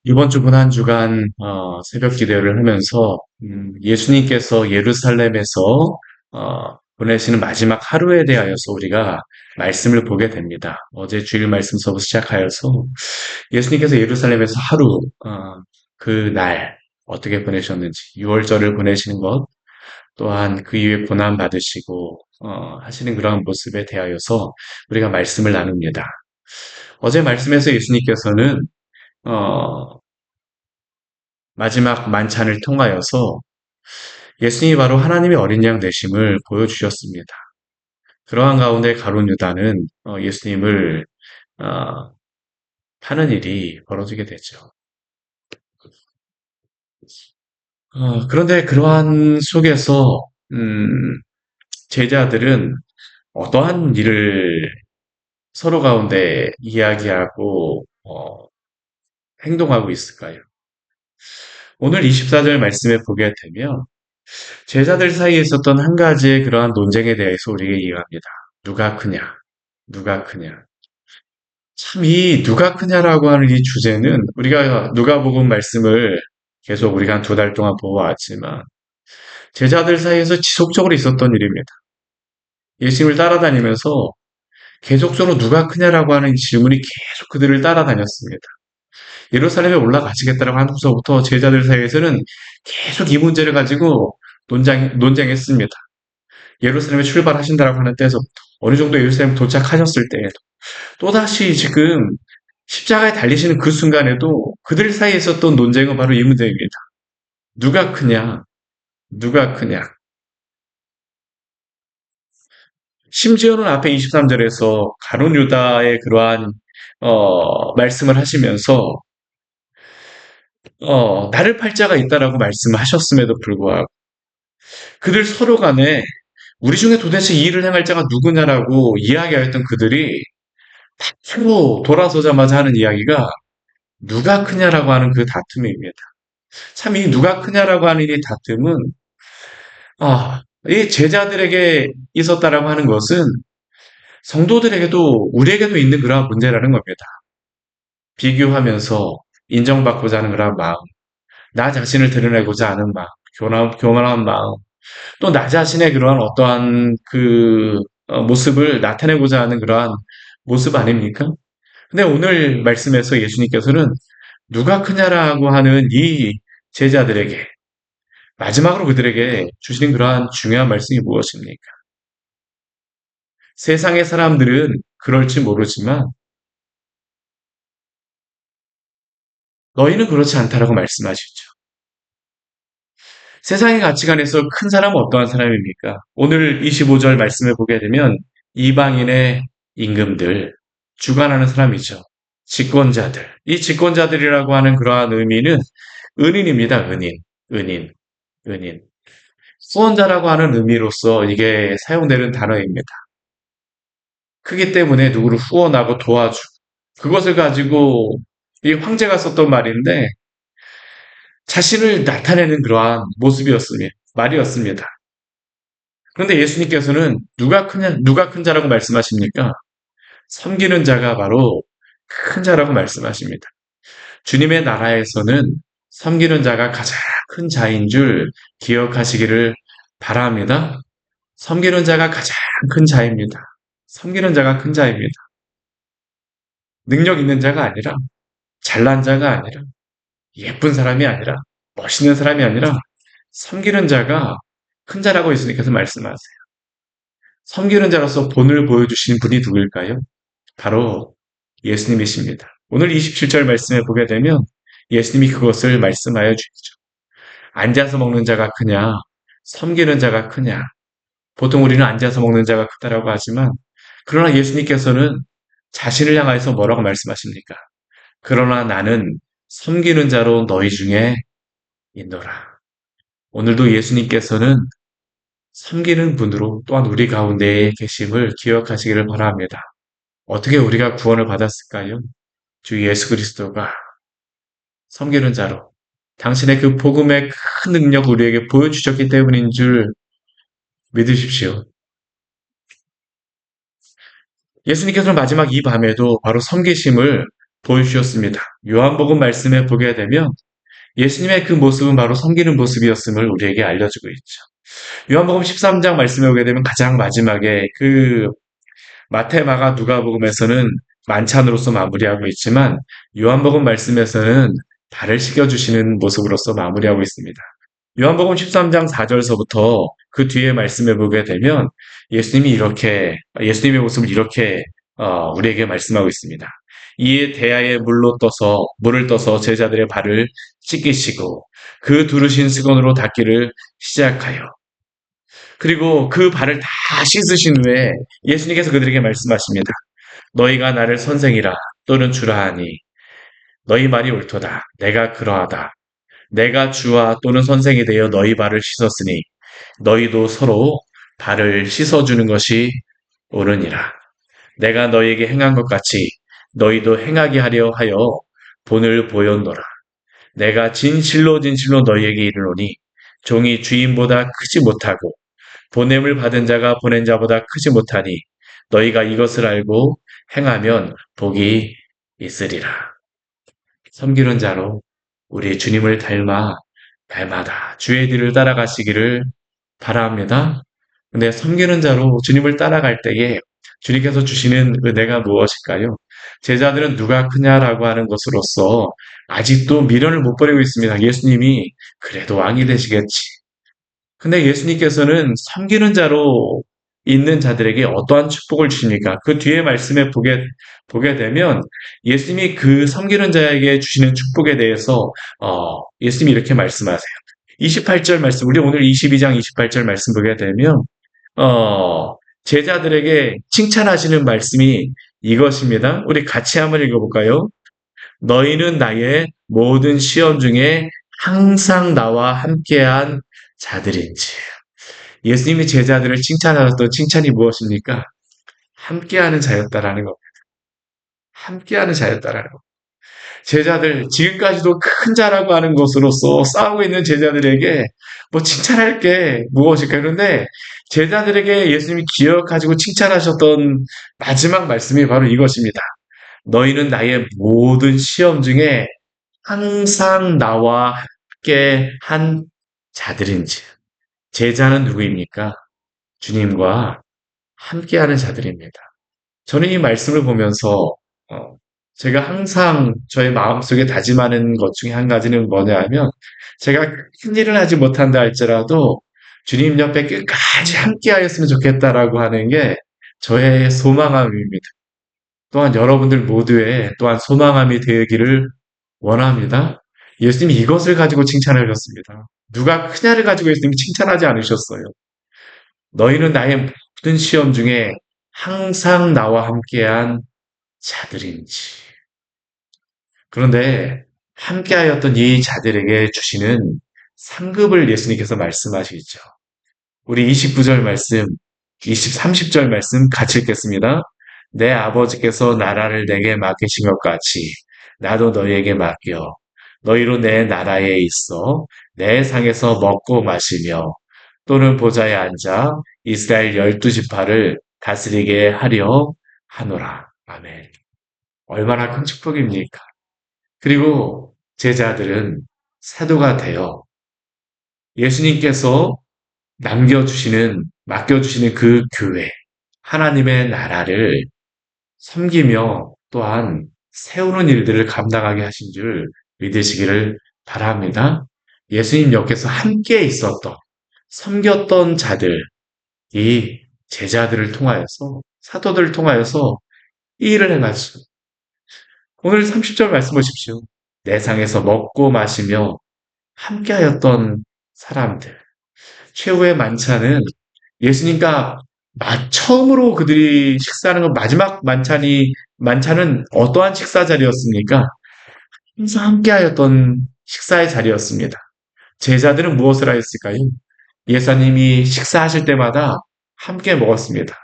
이번 주 고난 주간 새벽 기도를 하면서 예수님께서 예루살렘에서 보내시는 마지막 하루에 대하여서 우리가 말씀을 보게 됩니다. 어제 주일 말씀서부터 시작하여서 예수님께서 예루살렘에서 하루 그 날 어떻게 보내셨는지 6월절을 보내시는 것 또한 그 이후에 고난 받으시고 하시는 그러한 모습에 대하여서 우리가 말씀을 나눕니다. 어제 말씀에서 예수님께서는 어, 마지막 만찬을 통하여서 예수님이 바로 하나님의 어린 양 되심을 보여주셨습니다. 그러한 가운데 가룟 유다는 예수님을 어, 파는 일이 벌어지게 되죠. 그런데 그러한 속에서 제자들은 어떠한 일을 서로 가운데 이야기하고 행동하고 있을까요? 오늘 24절 말씀에 보게 되면 제자들 사이에 있었던 한 가지의 그러한 논쟁에 대해서 우리에게 이해합니다. 누가 크냐? 누가 크냐? 참, 이 누가 크냐라고 하는 이 주제는 우리가 누가복음 말씀을 계속 우리가 한 2달 동안 보아왔지만 제자들 사이에서 지속적으로 있었던 일입니다. 예수님을 따라다니면서 계속적으로 누가 크냐라고 하는 질문이 계속 그들을 따라다녔습니다. 예루살렘에 올라가시겠다라고 하면서부터 제자들 사이에서는 계속 이 문제를 가지고 논쟁했습니다. 예루살렘에 출발하신다라고 하는 때에서부터 어느 정도 예루살렘 도착하셨을 때에도 또다시 지금 십자가에 달리시는 그 순간에도 그들 사이에 있었던 논쟁은 바로 이 문제입니다. 누가 크냐? 누가 크냐? 심지어는 앞에 23절에서 가룟 유다의 그러한 말씀을 하시면서 나를 팔자가 있다라고 말씀하셨음에도 불구하고 그들 서로 간에 우리 중에 도대체 이 일을 행할 자가 누구냐라고 이야기하였던 그들이 서로 돌아서자마자 하는 이야기가 누가 크냐라고 하는 그 다툼입니다. 참 이 누가 크냐라고 하는 이 다툼은 이 제자들에게 있었다라고 하는 것은 성도들에게도 우리에게도 있는 그러한 문제라는 겁니다. 비교하면서 인정받고자 하는 그러한 마음, 나 자신을 드러내고자 하는 마음, 교만한 마음, 또 나 자신의 그러한 어떠한 그 모습을 나타내고자 하는 그러한 모습 아닙니까? 근데 오늘 말씀에서 예수님께서는 누가 크냐라고 하는 이 제자들에게 마지막으로 그들에게 주시는 그러한 중요한 말씀이 무엇입니까? 세상의 사람들은 그럴지 모르지만 너희는 그렇지 않다라고 말씀하시죠. 세상의 가치관에서 큰 사람은 어떠한 사람입니까? 오늘 25절 말씀을 보게 되면 이방인의 임금들, 주관하는 사람이죠. 집권자들. 이 집권자들이라고 하는 그러한 의미는 은인입니다. 은인, 은인. 후원자라고 하는 의미로서 이게 사용되는 단어입니다. 크기 때문에 누구를 후원하고 도와주고 그것을 가지고 이 황제가 썼던 말인데 자신을 나타내는 그러한 모습이었습니다. 말이었습니다. 그런데 예수님께서는 누가 큰 자라고 말씀하십니까? 섬기는 자가 바로 큰 자라고 말씀하십니다. 주님의 나라에서는 섬기는 자가 가장 큰 자인 줄 기억하시기를 바랍니다. 섬기는 자가 가장 큰 자입니다. 섬기는 자가 큰 자입니다. 능력 있는 자가 아니라, 잘난 자가 아니라, 예쁜 사람이 아니라, 멋있는 사람이 아니라, 섬기는 자가 큰 자라고 예수님께서 말씀하세요. 섬기는 자로서 본을 보여주신 분이 누구일까요? 바로 예수님이십니다. 오늘 27절 말씀에 보게 되면 예수님이 그것을 말씀하여 주시죠. 앉아서 먹는 자가 크냐, 섬기는 자가 크냐. 보통 우리는 앉아서 먹는 자가 크다라고 하지만, 그러나 예수님께서는 자신을 향하여서 뭐라고 말씀하십니까? 그러나 나는 섬기는 자로 너희 중에 있노라. 오늘도 예수님께서는 섬기는 분으로 또한 우리 가운데에 계심을 기억하시기를 바랍니다. 어떻게 우리가 구원을 받았을까요? 주 예수 그리스도가 섬기는 자로 당신의 그 복음의 큰 능력을 우리에게 보여주셨기 때문인 줄 믿으십시오. 예수님께서는 마지막 이 밤에도 바로 섬기심을 보여주셨습니다. 요한복음 말씀에 보게 되면 예수님의 그 모습은 바로 섬기는 모습이었음을 우리에게 알려주고 있죠. 요한복음 13장 말씀에 보게 되면 가장 마지막에 그 마태, 마가, 누가복음에서는 만찬으로서 마무리하고 있지만 요한복음 말씀에서는 발을 씻겨주시는 모습으로서 마무리하고 있습니다. 요한복음 13장 4절서부터 그 뒤에 말씀해 보게 되면 예수님의 모습을 이렇게 우리에게 말씀하고 있습니다. 이에 대야에 물을 떠서 제자들의 발을 씻기시고 그 두르신 수건으로 닦기를 시작하여 그리고 그 발을 다 씻으신 후에 예수님께서 그들에게 말씀하십니다. 너희가 나를 선생이라 또는 주라 하니 너희 말이 옳도다. 내가 그러하다. 내가 주와 또는 선생이 되어 너희 발을 씻었으니 너희도 서로 발을 씻어주는 것이 옳으니라. 내가 너희에게 행한 것 같이 너희도 행하게 하려 하여 본을 보였노라. 내가 진실로 진실로 너희에게 이르노니 종이 주인보다 크지 못하고 보냄을 받은 자가 보낸 자보다 크지 못하니 너희가 이것을 알고 행하면 복이 있으리라. 섬기는 자로 우리 주님을 닮아 날마다 주의 뒤를 따라가시기를 바랍니다. 근데 섬기는 자로 주님을 따라갈 때에 주님께서 주시는 은혜가 무엇일까요? 제자들은 누가 크냐라고 하는 것으로서 아직도 미련을 못 버리고 있습니다. 예수님이 그래도 왕이 되시겠지. 근데 예수님께서는 섬기는 자로 있는 자들에게 어떠한 축복을 주십니까? 그 뒤에 말씀에 보게 되면 예수님이 그 섬기는 자에게 주시는 축복에 대해서 예수님이 이렇게 말씀하세요. 28절 말씀, 우리 오늘 22장 28절 말씀 보게 되면 제자들에게 칭찬하시는 말씀이 이것입니다. 우리 같이 한번 읽어볼까요? 너희는 나의 모든 시험 중에 항상 나와 함께한 자들인지. 예수님이 제자들을 칭찬하셨던 칭찬이 무엇입니까? 함께하는 자였다라는 것. 함께하는 자였다라는 것. 제자들, 지금까지도 큰 자라고 하는 것으로서 싸우고 있는 제자들에게 뭐 칭찬할 게 무엇일까? 그런데 제자들에게 예수님이 기억하시고 칭찬하셨던 마지막 말씀이 바로 이것입니다. 너희는 나의 모든 시험 중에 항상 나와 함께 한 자들인지. 제자는 누구입니까? 주님과 함께하는 자들입니다. 저는 이 말씀을 보면서 어, 제가 항상 저의 마음속에 다짐하는 것 중에 한 가지는 뭐냐 하면 제가 큰 일을 하지 못한다 할지라도 주님 옆에 끝까지 함께하였으면 좋겠다라고 하는 게 저의 소망함입니다. 또한 여러분들 모두의 또한 소망함이 되기를 원합니다. 예수님이 이것을 가지고 칭찬하셨습니다. 누가 크냐를 가지고 예수님이 칭찬하지 않으셨어요. 너희는 나의 모든 시험 중에 항상 나와 함께한 자들인지. 그런데 함께하였던 이 자들에게 주시는 상급을 예수님께서 말씀하시죠. 우리 29절 말씀, 30절 말씀 같이 읽겠습니다. 내 아버지께서 나라를 내게 맡기신 것 같이 나도 너희에게 맡겨 너희로 내 나라에 있어 내 상에서 먹고 마시며 또는 보좌에 앉아 이스라엘 12지파를 다스리게 하려 하노라. 아멘. 얼마나 큰 축복입니까? 그리고 제자들은 사도가 되어 예수님께서 맡겨주시는 그 교회, 하나님의 나라를 섬기며 또한 세우는 일들을 감당하게 하신 줄 믿으시기를 바랍니다. 예수님 옆에서 함께 있었던, 섬겼던 자들, 이 제자들을 통하여서, 사도들을 통하여서 이 일을 행하시고, 오늘 30절 말씀 보십시오. 내 상에서 먹고 마시며 함께하였던 사람들. 최후의 만찬은 예수님과 처음으로 그들이 식사하는 건 마지막 만찬은 어떠한 식사 자리였습니까? 항상 함께하였던 식사의 자리였습니다. 제자들은 무엇을 하였을까요? 예수님이 식사하실 때마다 함께 먹었습니다.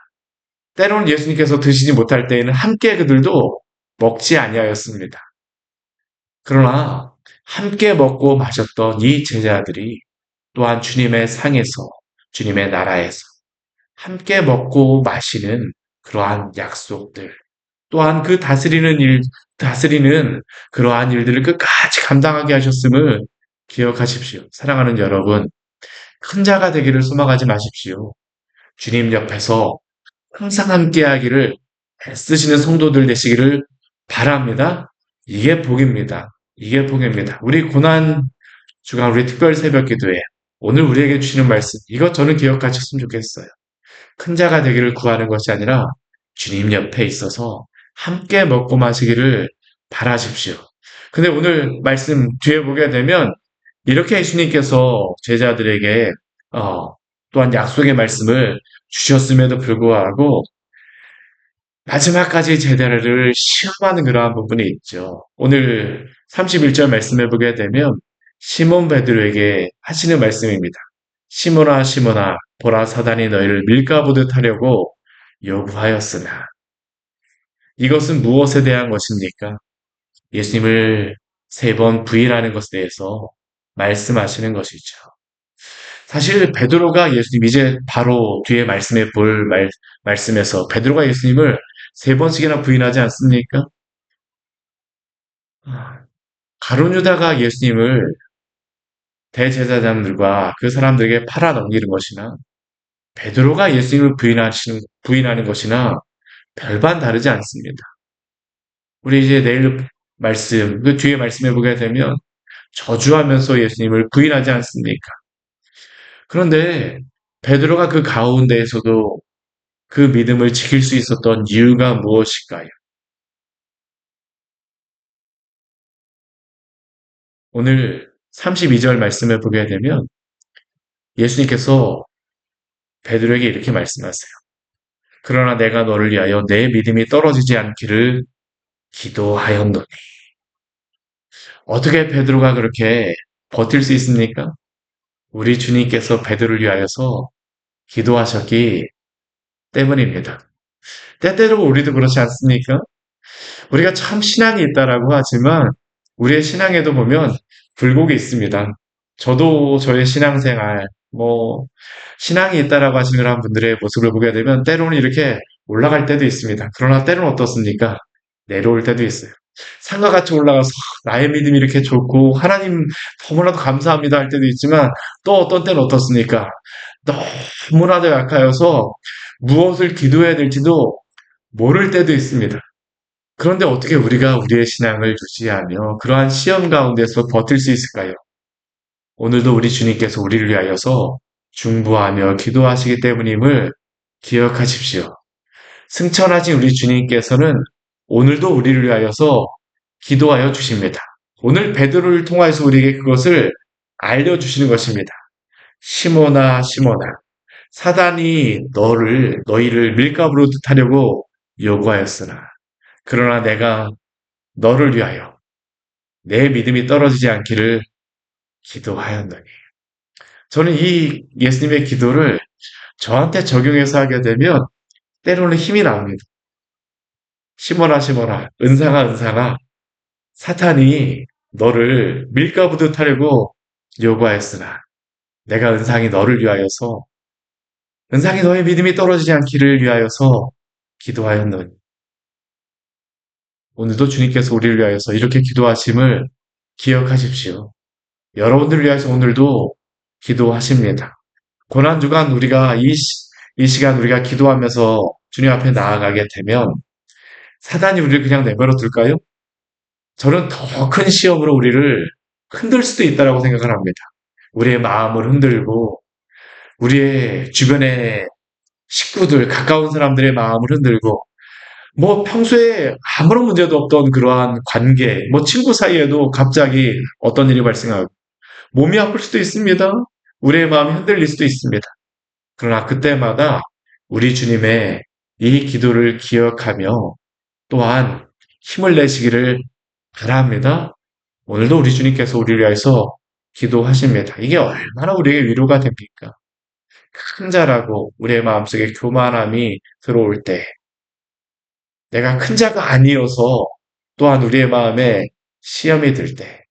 때로는 예수님께서 드시지 못할 때에는 함께 그들도 먹지 아니하였습니다. 그러나 함께 먹고 마셨던 이 제자들이 또한 주님의 상에서, 주님의 나라에서 함께 먹고 마시는 그러한 약속들, 또한 그 다스리는 일, 다스리는 그러한 일들을 끝까지 감당하게 하셨음을 기억하십시오. 사랑하는 여러분, 큰 자가 되기를 소망하지 마십시오. 주님 옆에서 항상 함께하기를 애쓰시는 성도들 되시기를 바랍니다. 이게 복입니다. 이게 복입니다. 우리 고난 주간 우리 특별 새벽 기도에 오늘 우리에게 주시는 말씀, 이것 저는 기억하셨으면 좋겠어요. 큰 자가 되기를 구하는 것이 아니라 주님 옆에 있어서 함께 먹고 마시기를 바라십시오. 근데 오늘 말씀 뒤에 보게 되면 이렇게 예수님께서 제자들에게 어, 또한 약속의 말씀을 주셨음에도 불구하고 마지막까지 제자를 시험하는 그러한 부분이 있죠. 오늘 31절 말씀해 보게 되면 시몬 베드로에게 하시는 말씀입니다. 시몬아 시몬아 보라 사단이 너희를 밀가부듯 하려고 요구하였으나 이것은 무엇에 대한 것입니까? 예수님을 3번 부인하는 것에 대해서 말씀하시는 것이죠. 사실 베드로가 예수님 이제 바로 뒤에 말씀해 볼 말씀에서 베드로가 예수님을 3번씩이나 부인하지 않습니까? 가룟 유다가 예수님을 대제사장들과 그 사람들에게 팔아 넘기는 것이나 베드로가 예수님을 부인하는 것이나 별반 다르지 않습니다. 우리 이제 내일 말씀, 그 뒤에 말씀해 보게 되면 저주하면서 예수님을 부인하지 않습니까? 그런데 베드로가 그 가운데에서도 그 믿음을 지킬 수 있었던 이유가 무엇일까요? 오늘 32절 말씀을 보게 되면 예수님께서 베드로에게 이렇게 말씀하세요. 그러나 내가 너를 위하여 내 믿음이 떨어지지 않기를 기도하였노니. 어떻게 베드로가 그렇게 버틸 수 있습니까? 우리 주님께서 베드로를 위하여서 기도하셨기 때문입니다. 때때로 우리도 그렇지 않습니까? 우리가 참 신앙이 있다라고 하지만 우리의 신앙에도 보면 굴곡이 있습니다. 저도 저의 신앙생활, 신앙이 있다라고 하시는 그런 분들의 모습을 보게 되면 때로는 이렇게 올라갈 때도 있습니다. 그러나 때로는 어떻습니까? 내려올 때도 있어요. 산과 같이 올라가서 나의 믿음이 이렇게 좋고 하나님 너무나도 감사합니다 할 때도 있지만 또 어떤 때는 어떻습니까? 너무나도 약하여서 무엇을 기도해야 될지도 모를 때도 있습니다. 그런데 어떻게 우리가 우리의 신앙을 유지하며 그러한 시험 가운데서 버틸 수 있을까요? 오늘도 우리 주님께서 우리를 위하여서 중보하며 기도하시기 때문임을 기억하십시오. 승천하신 우리 주님께서는 오늘도 우리를 위하여서 기도하여 주십니다. 오늘 베드로를 통하여서 우리에게 그것을 알려주시는 것입니다. 시몬아, 시몬아, 사단이 너희를 밀가부로 뜻하려고 요구하였으나, 그러나 내가 너를 위하여 내 믿음이 떨어지지 않기를 기도하였노니. 저는 이 예수님의 기도를 저한테 적용해서 하게 되면 때로는 힘이 납니다. 시몬아, 시몬아, 은상아, 은상아, 사탄이 너를 밀가부듯 하려고 요구하였으나 내가 은상이 너의 믿음이 떨어지지 않기를 위하여서 기도하였노니. 오늘도 주님께서 우리를 위하여서 이렇게 기도하심을 기억하십시오. 여러분들을 위해서 오늘도 기도하십니다. 고난주간 우리가 이 시간 우리가 기도하면서 주님 앞에 나아가게 되면 사단이 우리를 그냥 내버려 둘까요? 저는 더 큰 시험으로 우리를 흔들 수도 있다고 생각을 합니다. 우리의 마음을 흔들고 우리의 주변의 식구들, 가까운 사람들의 마음을 흔들고 평소에 아무런 문제도 없던 그러한 관계, 친구 사이에도 갑자기 어떤 일이 발생하고 몸이 아플 수도 있습니다. 우리의 마음이 흔들릴 수도 있습니다. 그러나 그때마다 우리 주님의 이 기도를 기억하며 또한 힘을 내시기를 바랍니다. 오늘도 우리 주님께서 우리를 위해서 기도하십니다. 이게 얼마나 우리에게 위로가 됩니까? 큰 자라고 우리의 마음속에 교만함이 들어올 때 내가 큰 자가 아니어서 또한 우리의 마음에 시험이 들 때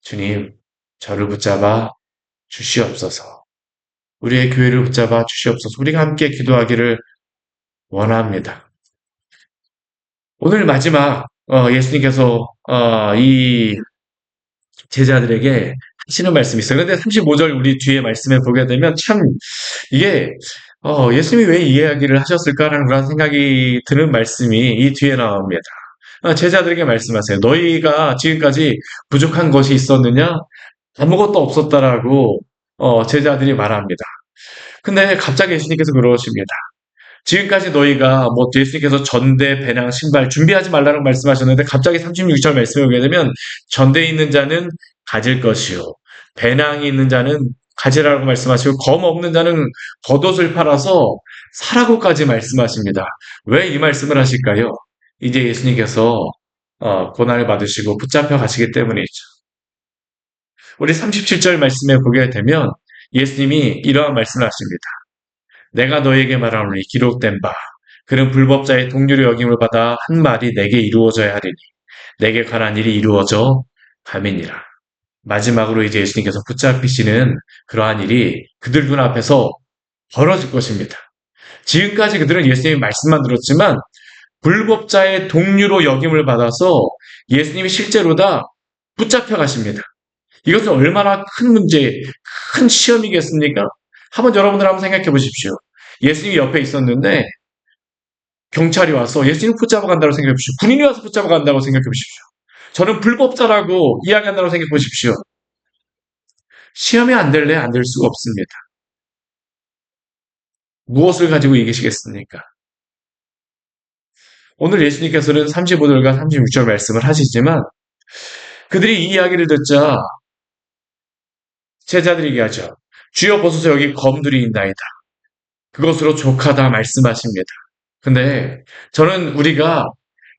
주님 저를 붙잡아 주시옵소서. 우리의 교회를 붙잡아 주시옵소서. 우리가 함께 기도하기를 원합니다. 오늘 마지막 예수님께서 이 제자들에게 하시는 말씀이 있어요. 근데 35절 우리 뒤에 말씀에 보게 되면 참 이게 예수님이 왜 이 이야기를 하셨을까라는 그런 생각이 드는 말씀이 이 뒤에 나옵니다. 제자들에게 말씀하세요. 너희가 지금까지 부족한 것이 있었느냐? 아무것도 없었다라고 제자들이 말합니다. 근데 갑자기 예수님께서 그러십니다. 지금까지 너희가 뭐 예수님께서 전대, 배낭, 신발 준비하지 말라고 말씀하셨는데 갑자기 36절 말씀에 오게 되면 전대에 있는 자는 가질 것이요. 배낭이 있는 자는 가지라고 말씀하시고 검 없는 자는 겉옷을 팔아서 사라고까지 말씀하십니다. 왜 이 말씀을 하실까요? 이제 예수님께서 고난을 받으시고 붙잡혀 가시기 때문이죠. 우리 37절 말씀에 보게 되면 예수님이 이러한 말씀을 하십니다. 내가 너에게 말하노니 기록된 바 그는 불법자의 동료로 여김을 받아 한 말이 내게 이루어져야 하리니 내게 관한 일이 이루어져 감이니라. 마지막으로 이제 예수님께서 붙잡히시는 그러한 일이 그들 눈앞에서 벌어질 것입니다. 지금까지 그들은 예수님의 말씀만 들었지만 불법자의 동료로 여김을 받아서 예수님이 실제로 다 붙잡혀 가십니다. 이것은 얼마나 큰 문제, 큰 시험이겠습니까? 여러분들 한번 생각해 보십시오. 예수님이 옆에 있었는데 경찰이 와서 예수님 붙잡아 간다고 생각해 보십시오. 군인이 와서 붙잡아 간다고 생각해 보십시오. 저는 불법자라고 이야기한다고 생각해 보십시오. 시험이 안 될래 안 될 수가 없습니다. 무엇을 가지고 이기시겠습니까? 오늘 예수님께서는 35절과 36절 말씀을 하시지만 그들이 이 이야기를 듣자 제자들이 얘기하죠. 주여 보소서 여기 검들이 있나이다. 그것으로 족하다 말씀하십니다. 근데 저는 우리가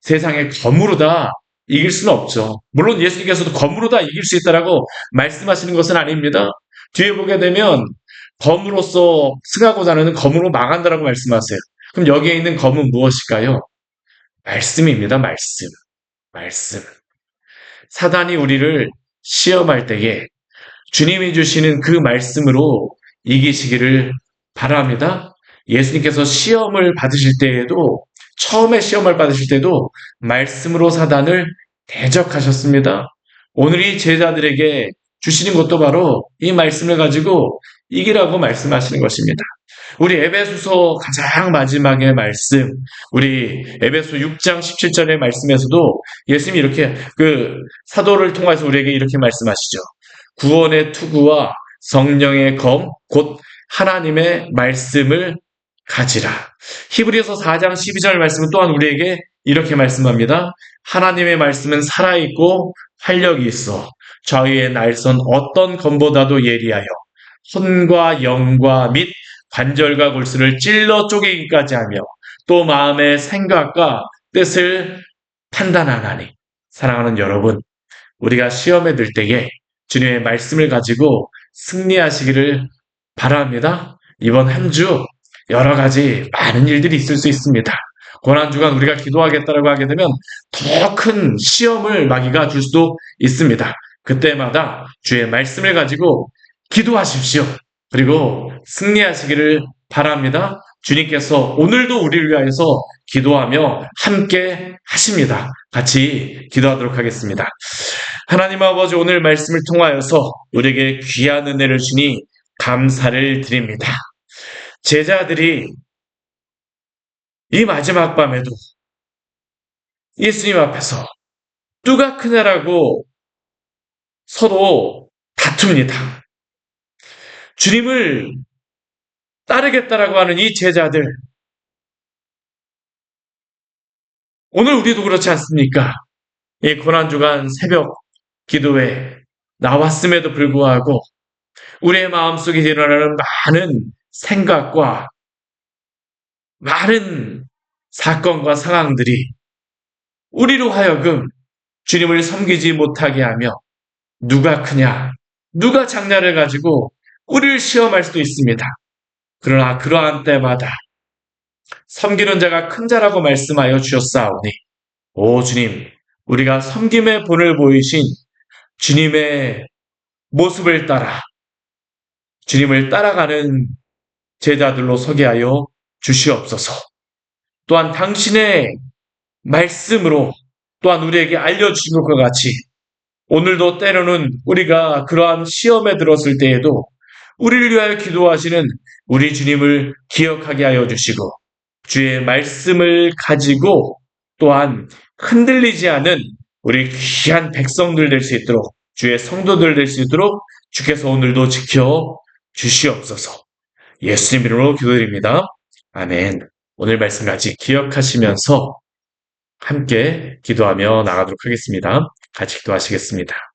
세상에 검으로 다 이길 수는 없죠. 물론 예수님께서도 검으로 다 이길 수 있다라고 말씀하시는 것은 아닙니다. 뒤에 보게 되면 검으로서 승하고자 하는 검으로 망한다라고 말씀하세요. 그럼 여기에 있는 검은 무엇일까요? 말씀입니다. 말씀. 말씀. 사단이 우리를 시험할 때에 주님이 주시는 그 말씀으로 이기시기를 바랍니다. 예수님께서 시험을 받으실 때에도 처음에 시험을 받으실 때도 말씀으로 사단을 대적하셨습니다. 오늘 이 제자들에게 주시는 것도 바로 이 말씀을 가지고 이기라고 말씀하시는 것입니다. 우리 에베소서 가장 마지막의 말씀, 우리 에베소 6장 17절의 말씀에서도 예수님이 이렇게 그 사도를 통해서 우리에게 이렇게 말씀하시죠. 구원의 투구와 성령의 검, 곧 하나님의 말씀을 가지라. 히브리서 4장 12절 말씀은 또한 우리에게 이렇게 말씀합니다. 하나님의 말씀은 살아있고 활력이 있어 좌우의 날선 어떤 검보다도 예리하여 손과 영과 및 관절과 골수를 찔러 쪼개기까지 하며 또 마음의 생각과 뜻을 판단하나니. 사랑하는 여러분, 우리가 시험에 들 때에 주님의 말씀을 가지고 승리하시기를 바랍니다. 이번 한 주 여러 가지 많은 일들이 있을 수 있습니다. 고난주간 우리가 기도하겠다라고 하게 되면 더 큰 시험을 마귀가 줄 수도 있습니다. 그때마다 주의 말씀을 가지고 기도하십시오. 그리고 승리하시기를 바랍니다. 주님께서 오늘도 우리를 위하여서 기도하며 함께 하십니다. 같이 기도하도록 하겠습니다. 하나님 아버지, 오늘 말씀을 통하여서 우리에게 귀한 은혜를 주니 감사를 드립니다. 제자들이 이 마지막 밤에도 예수님 앞에서 누가 크냐라고 서로 다툽니다. 주님을 따르겠다라고 하는 이 제자들, 오늘 우리도 그렇지 않습니까? 이 고난주간 새벽 기도에 나왔음에도 불구하고 우리의 마음속에 일어나는 많은 생각과 많은 사건과 상황들이 우리로 하여금 주님을 섬기지 못하게 하며 누가 크냐, 누가 작냐를 가지고 우리를 시험할 수도 있습니다. 그러나 그러한 때마다 섬기는 자가 큰 자라고 말씀하여 주셨사오니 오 주님, 우리가 섬김의 본을 보이신 주님의 모습을 따라 주님을 따라가는 제자들로 서게 하여 주시옵소서. 또한 당신의 말씀으로 또한 우리에게 알려주신 것과 같이 오늘도 때로는 우리가 그러한 시험에 들었을 때에도 우리를 위하여 기도하시는 우리 주님을 기억하게 하여 주시고 주의 말씀을 가지고 또한 흔들리지 않은 우리 귀한 백성들 될 수 있도록 주의 성도들 될 수 있도록 주께서 오늘도 지켜 주시옵소서. 예수님 이름으로 기도드립니다. 아멘. 오늘 말씀까지 기억하시면서 함께 기도하며 나가도록 하겠습니다. 같이 기도하시겠습니다.